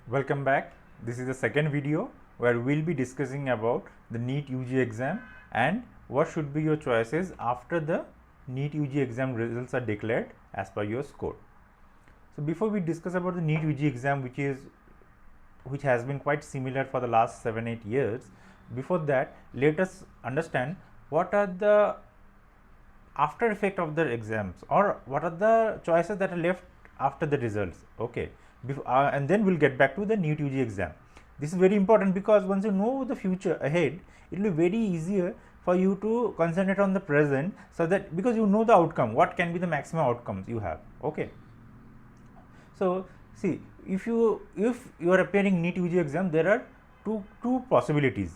Welcome back. This is the second video where we will be discussing about the NEET UG exam and what should be your choices after the NEET UG exam results are declared as per your score. So before we discuss about the NEET UG exam, which has been quite similar for the last 7-8 years, before that let us understand what are the after effect of the exams, or what are the choices that are left after the results. Okay, and then we'll get back to the NEET UG exam. This is very important because once you know the future ahead, it will be very easier for you to concentrate on the present, so that because you know the outcome, what can be the maximum outcomes you have. Okay, so see, if you are appearing NEET UG exam, there are two possibilities.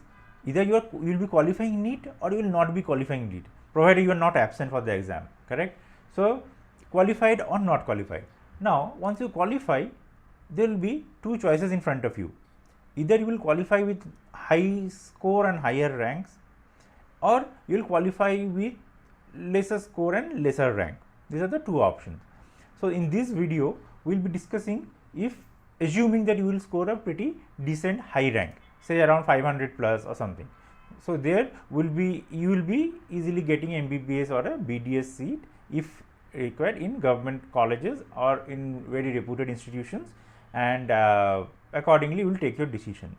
Either you will be qualifying NEET or you will not be qualifying NEET, provided you are not absent for the exam, correct? So qualified or not qualified. Now once you qualify, there will be two choices in front of you. Either you will qualify with high score and higher ranks, or you will qualify with lesser score and lesser rank. These are the two options. So in this video we will be discussing, if assuming that you will score a pretty decent high rank, say around 500 plus or something, so there will be, you will be easily getting MBBS or a BDS seat if required in government colleges or in very reputed institutions, and accordingly you will take your decision.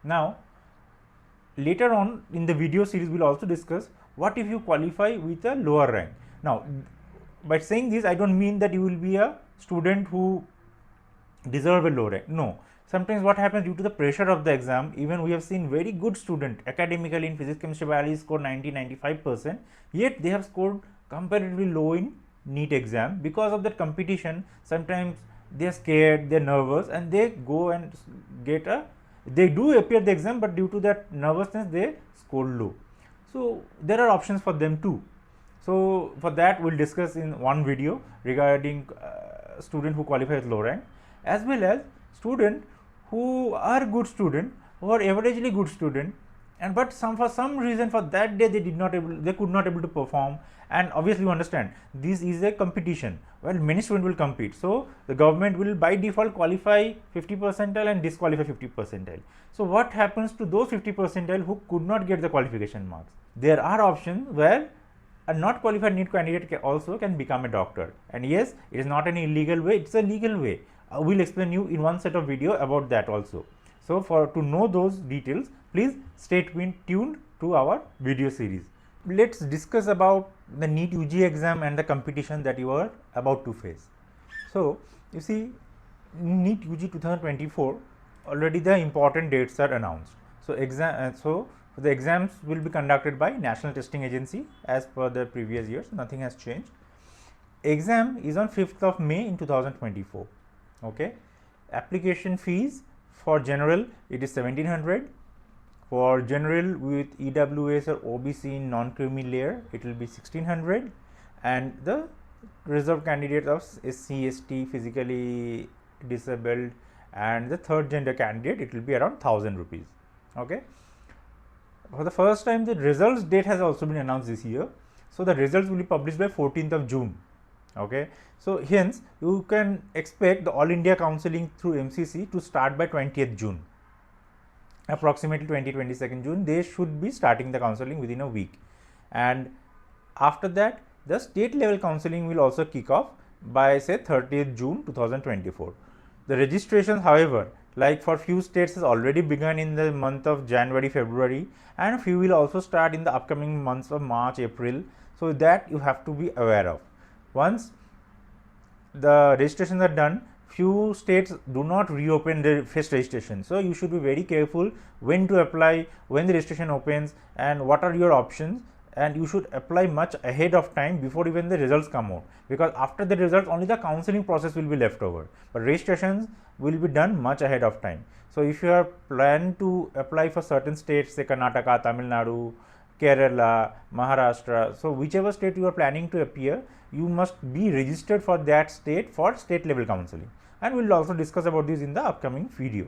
Now later on in the video series we will also discuss what if you qualify with a lower rank. Now by saying this, I don't mean that you will be a student who deserve a low rank. No, sometimes what happens, due to the pressure of the exam, even we have seen very good student academically in physics, chemistry, biology score 90-95%, yet they have scored comparatively low in NEET exam. Because of that competition, sometimes they are scared, they are nervous, and they go and get a, they do appear the exam, but due to that nervousness they score low. So there are options for them too. So for that we will discuss in one video regarding student who qualify with low rank, as well as student who are good student, who are averagely good student, and but for some reason for that day they could not able to perform. And obviously you understand, this is a competition where many students will compete, so the government will by default qualify 50 percentile and disqualify 50 percentile. So what happens to those 50 percentile who could not get the qualification marks? There are options where a not qualified NEET candidate also can become a doctor, and yes, it is not an illegal way, it's a legal way. We'll explain you in one set of video about that also. So to know those details, please stay tuned to our video series. Let's discuss about the NEET UG exam and the competition that you are about to face. So you see, NEET UG 2024, already the important dates are announced. So the exams will be conducted by National Testing Agency as per the previous years. Nothing has changed. Exam is on 5th of May in 2024. Okay, application fees for general, it is 1700. For general with EWS or OBC in non-creamy layer, it will be 1600, and the reserved candidates of SC, ST, physically disabled, and the third gender candidate, it will be around 1000 rupees. Okay, for the first time the results date has also been announced this year. So the results will be published by 14th of June. Okay, so hence you can expect the All India Counselling through MCC to start by 20th June. Approximately 22nd June, they should be starting the counselling within a week, and after that the state level counselling will also kick off by say 30th June 2024. The registration, however, like for few states has already begun in the month of January, February, and few will also start in the upcoming months of March, April. So that you have to be aware of. Once the registrations are done, few states do not reopen their first registration, so you should be very careful when to apply, when the registration opens, and what are your options, and you should apply much ahead of time before even the results come out, because after the results only the counselling process will be left over, but registrations will be done much ahead of time. So if you are plan to apply for certain states, say Karnataka, Tamil Nadu, Kerala, Maharashtra, so whichever state you are planning to appear, you must be registered for that state for state level counselling, and we will also discuss about this in the upcoming video.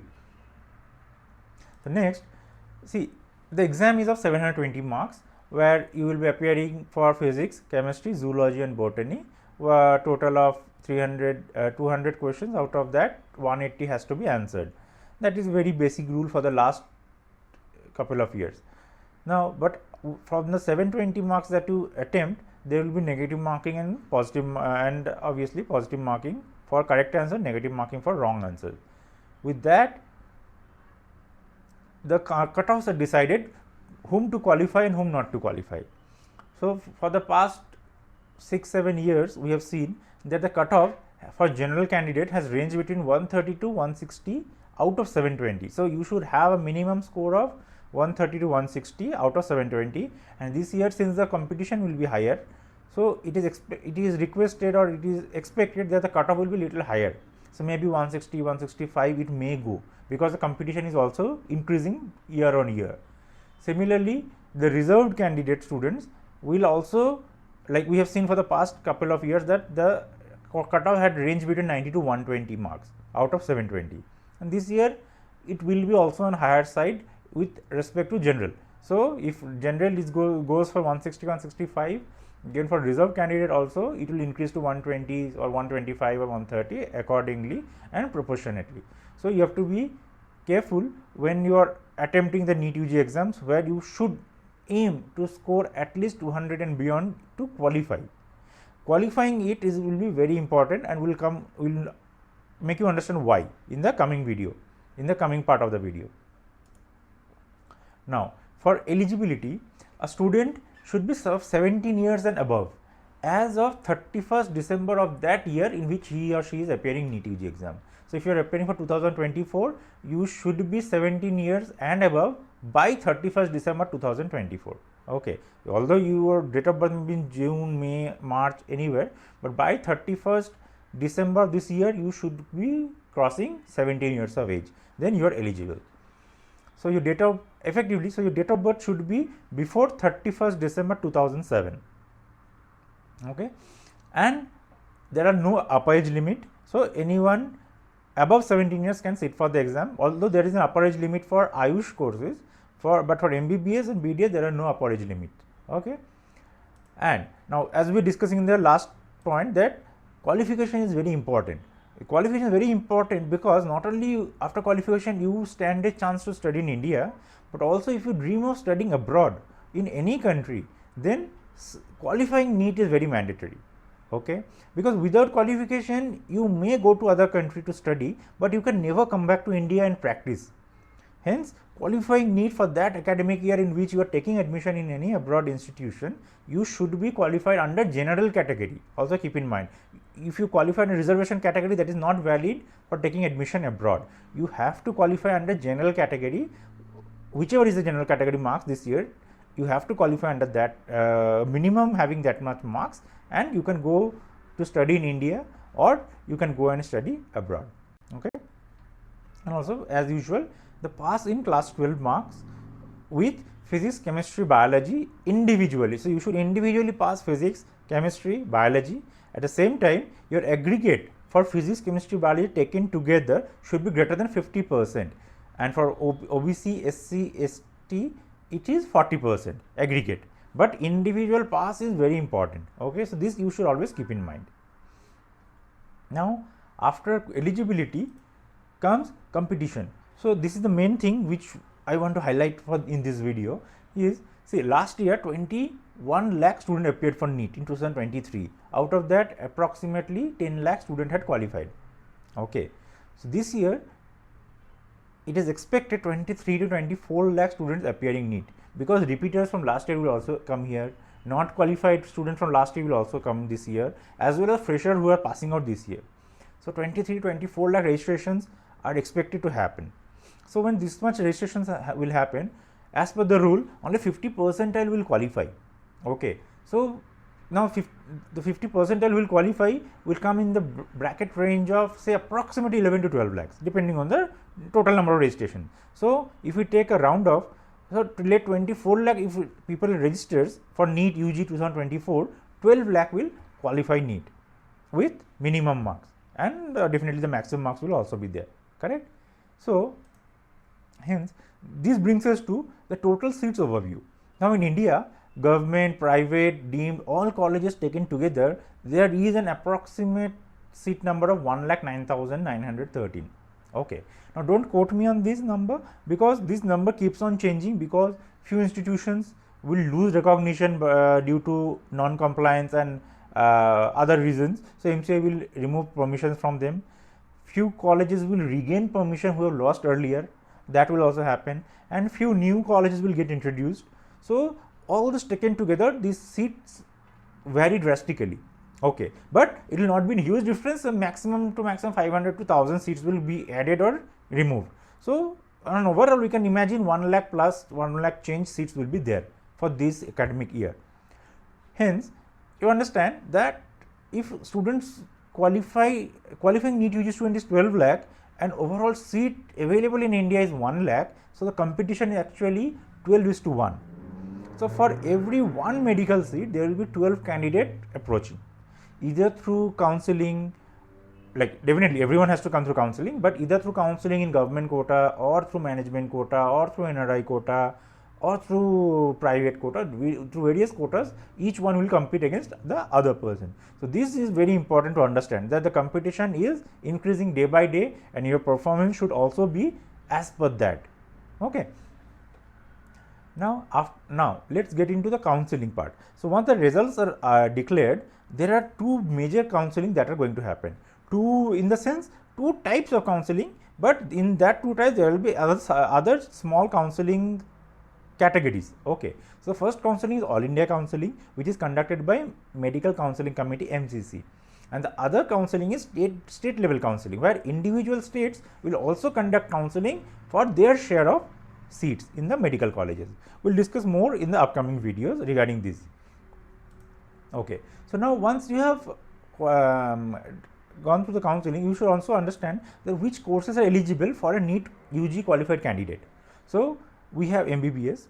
So next, see, the exam is of 720 marks, where you will be appearing for physics, chemistry, zoology and botany, total of 200 questions. Out of that 180 has to be answered. That is very basic rule for the last couple of years. Now, but from the 720 marks that you attempt, there will be negative marking and positive, and obviously positive marking for correct answer, negative marking for wrong answer. With that, the cutoffs are decided whom to qualify and whom not to qualify. So, for the past 6-7 years, we have seen that the cutoff for general candidate has ranged between 130 to 160 out of 720. So, you should have a minimum score of 130 to 160 out of 720, and this year, since the competition will be higher, so it is requested or it is expected that the cutoff will be little higher. So, maybe 160, 165 it may go, because the competition is also increasing year on year. Similarly, the reserved candidate students will also, like we have seen for the past couple of years, that the cutoff had ranged between 90 to 120 marks out of 720, and this year it will be also on higher side with respect to general. So, if general is goes for 160, 165, then for reserved candidate also it will increase to 120 or 125 or 130 accordingly and proportionately. So, you have to be careful when you are attempting the NEET UG exams, where you should aim to score at least 200 and beyond to qualify. Qualifying it will be very important, and will make you understand why in the coming video, in the coming part of the video. Now, for eligibility, a student should be served 17 years and above as of 31st December of that year in which he or she is appearing NEET UG exam. So, if you are appearing for 2024, you should be 17 years and above by 31st December 2024. Okay. Although your date of birth may be in June, May, March, anywhere, but by 31st December this year, you should be crossing 17 years of age, then you are eligible. So, your date of birth should be before 31st December 2007. Okay. And there are no upper age limit. So, anyone above 17 years can sit for the exam, although there is an upper age limit for Ayush courses, but for MBBS and BDS there are no upper age limit. Okay. And now, as we were discussing in the last point, that qualification is very important. Qualification is very important because not only after qualification you stand a chance to study in India, but also if you dream of studying abroad in any country, then qualifying NEET is very mandatory. Okay, because without qualification you may go to other country to study, but you can never come back to India and practice. Hence, qualifying NEET for that academic year in which you are taking admission in any abroad institution, you should be qualified under general category. Also keep in mind, if you qualify in a reservation category, that is not valid for taking admission abroad. You have to qualify under general category, whichever is the general category marks this year, you have to qualify under that minimum having that much marks, and you can go to study in India or you can go and study abroad. Okay. And also, as usual, the pass in class 12 marks with physics, chemistry, biology individually. So, you should individually pass physics, chemistry, biology. At the same time, your aggregate for physics, chemistry, biology taken together should be greater than 50%, and for OBC, SC, ST it is 40% aggregate, but individual pass is very important. Okay. So, this you should always keep in mind. Now, after eligibility comes competition. So, this is the main thing which I want to highlight for in this video is, see, last year 21 lakh students appeared for NEET in 2023. Out of that, approximately 10 lakh students had qualified. Okay. So, this year it is expected 23 to 24 lakh students appearing NEET, because repeaters from last year will also come here, not qualified students from last year will also come this year, as well as freshers who are passing out this year. So, 23 to 24 lakh registrations are expected to happen. So, when this much registrations will happen, as per the rule, only 50 percentile will qualify. Okay. So, now the 50 percentile will qualify, will come in the bracket range of say approximately 11 to 12 lakhs depending on the total number of registration. So, if we take a round off, so to let 24 lakh if people registers for NEET UG 2024, 12 lakh will qualify NEET with minimum marks, and definitely the maximum marks will also be there, correct. So, hence this brings us to the total seats overview. Now, in India, government, private, deemed, all colleges taken together, there is an approximate seat number of 1,09,913. Okay. Now don't quote me on this number, because this number keeps on changing, because few institutions will lose recognition due to non-compliance and other reasons. So MCI will remove permissions from them. Few colleges will regain permission who have lost earlier, that will also happen, and few new colleges will get introduced. So all this taken together, these seats vary drastically. Okay, but it will not be a huge difference. Maximum to maximum 500 to 1000 seats will be added or removed. So on overall, we can imagine 1 lakh plus 1 lakh change seats will be there for this academic year. Hence, you understand that if students qualifying NEET UG student is 12 lakh and overall seat available in India is 1 lakh, so the competition is actually 12:1. So for every one medical seat, there will be 12 candidates approaching, either through counselling, like definitely everyone has to come through counselling, but either through counselling in government quota or through management quota or through NRI quota or through private quota, through various quotas, each one will compete against the other person. So this is very important to understand, that the competition is increasing day by day and your performance should also be as per that. Okay. Now let's get into the counselling part. So once the results are declared, there are two major counselling that are going to happen. Two types of counselling, but in that two types there will be other small counselling categories. Okay, so first counselling is All India Counselling, which is conducted by Medical Counselling Committee MCC, and the other counselling is state level counselling, where individual states will also conduct counselling for their share of seats in the medical colleges. We'll discuss more in the upcoming videos regarding this. Okay, so now once you have gone through the counselling, you should also understand that which courses are eligible for a NEET UG qualified candidate. So we have MBBS,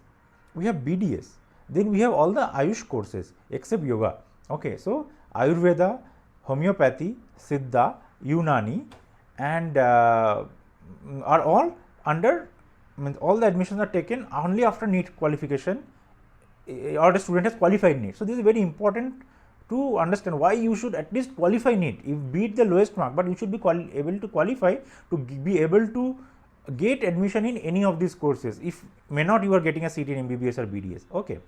we have BDS, then we have all the Ayush courses except yoga. Okay, so Ayurveda, homeopathy, Siddha, Unani, and are all under, all the admissions are taken only after NEET qualification, or the student has qualified NEET. So this is very important to understand why you should at least qualify NEET. If beat the lowest mark, but you should be able to qualify to be able to get admission in any of these courses. If may not, you are getting a seat in MBBS or BDS. Okay.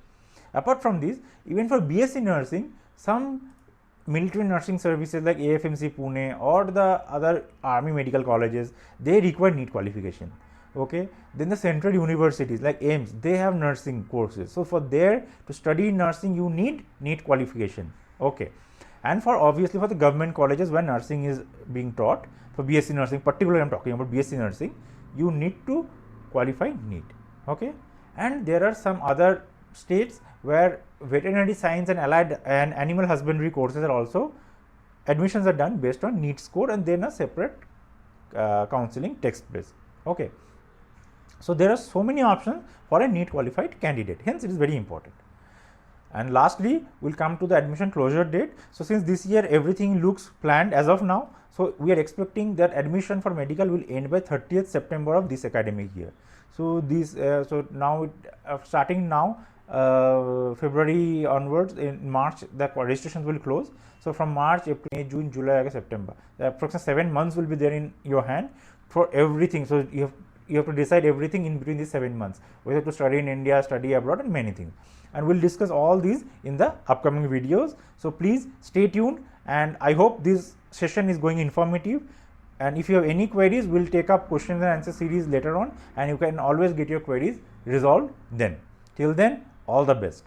Apart from this, even for BSc nursing, some military nursing services like AFMC Pune or the other army medical colleges, they require NEET qualification. Okay. Then the central universities like AIMS, they have nursing courses. So for there to study nursing, you need NEET qualification. Okay. And for obviously for the government colleges where nursing is being taught, for BSc nursing, particularly I am talking about BSc nursing, you need to qualify NEET. Okay. And there are some other states where veterinary science and allied and animal husbandry courses are also, admissions are done based on NEET score, and then a separate counselling takes place. Okay. So there are so many options for a NEET qualified candidate, hence it is very important. And lastly, we'll come to the admission closure date. So since this year everything looks planned as of now, so we are expecting that admission for medical will end by 30th September of this academic year. So this so now starting now February onwards, in March the registrations will close. So from March, April, May, June, July, August, September, approximately 7 months will be there in your hand for everything. So you have to decide everything in between these 7 months, whether to study in India, study abroad, and many things. And we'll discuss all these in the upcoming videos. So please stay tuned, and I hope this session is going informative. And if you have any queries, we'll take up questions and answer series later on, and you can always get your queries resolved then. Till then, all the best.